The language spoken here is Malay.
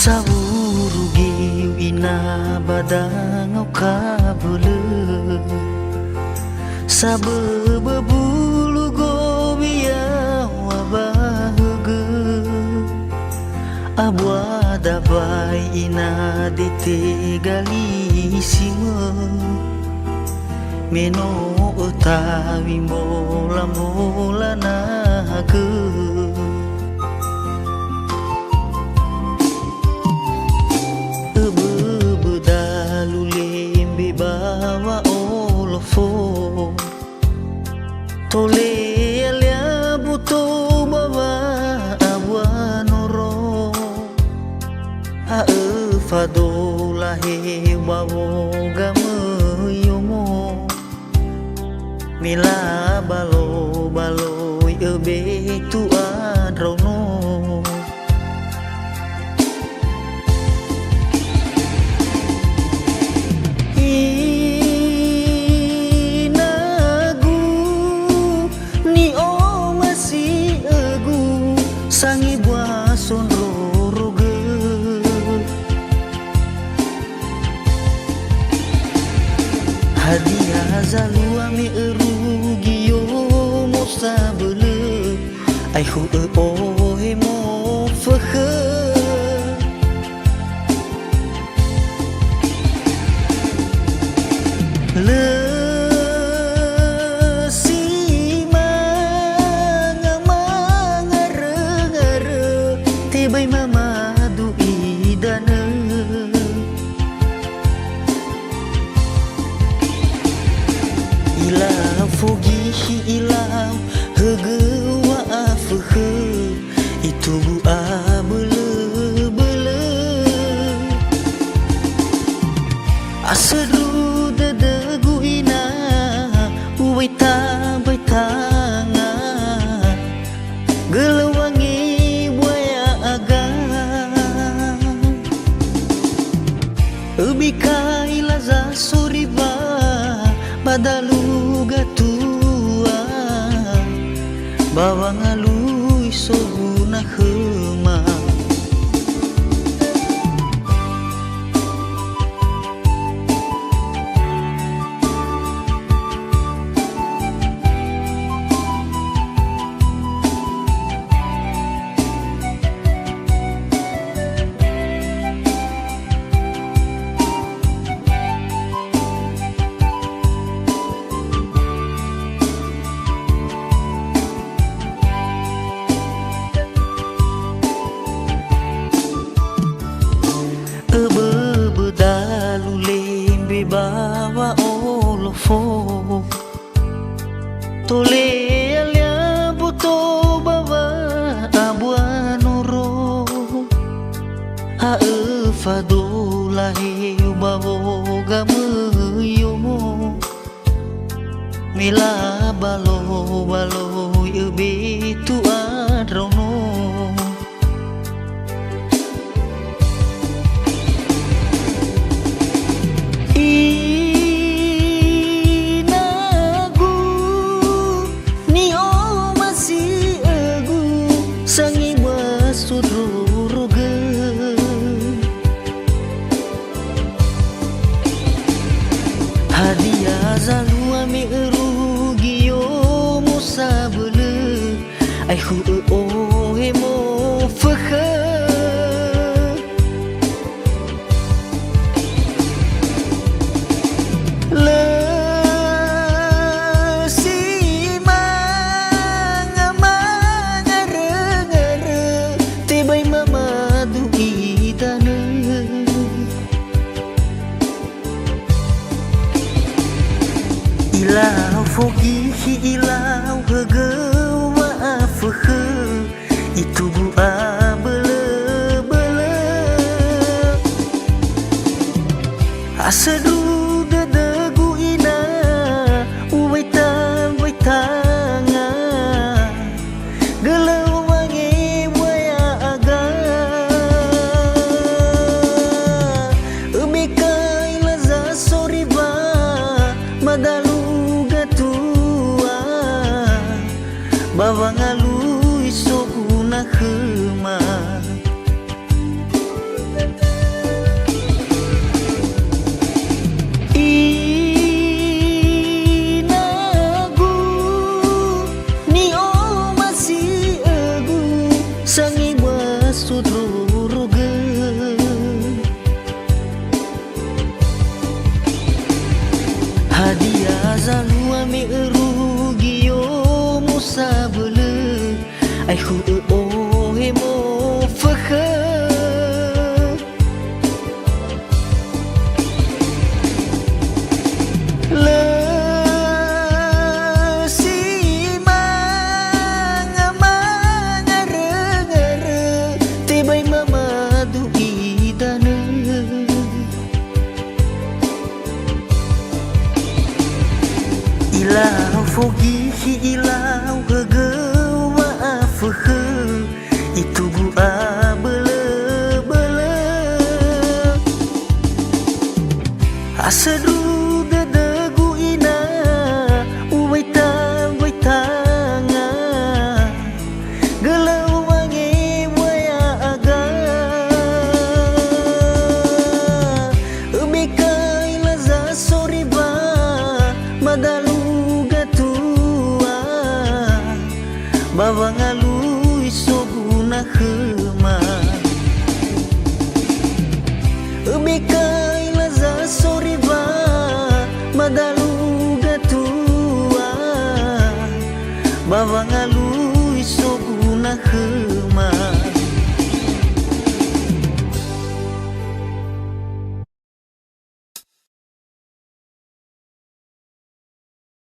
Sawurugi ina badangau kabule sabebebulu gobia wabahege abwa dabai ina ditegalissime meno utawi mola-mola naga bawa olofo tole alia buto bawa awanoro a fadola he bawo gameyomo mila balo balo ebe tu adrono sangi buah sonroroge hadiah zaluami erugio mostabele ai hu ohe mo fakhe le bay mamadu idana ila fogihi ila hege wa afhe itu bu abele bele asadu dadegu ina uwaita baitanga gelawangi ubika ilaza suriba badalu gatua bawangalu isoguna hema bawa olofo tole alia buto bawa abuanoro a fadola he bawo gameyomo mila balo balo ebe tu adrono sangi basudruruge hadiah zaluami erugio musabele ai hu ohe mo fakhe ilau fogihi ilau hege wa afhe itu bu abele bele asadu dadegu ina uwaitan waitanga gelawangi waya aga ubika ilaza soriba madalu bawangalu isoguna hema ai hu o he mo phơ khơ lơ si manga ngare te bai mama du idana ilau fogi hi ilau gagau maaf itu bua bele bele asadu dadagu ina uwai tanga gelau wangi waya aga ubekai laza soriba madalu gatua bawang alui soguna khema ubekai laza soriba madalu gatua bawang alui soguna khema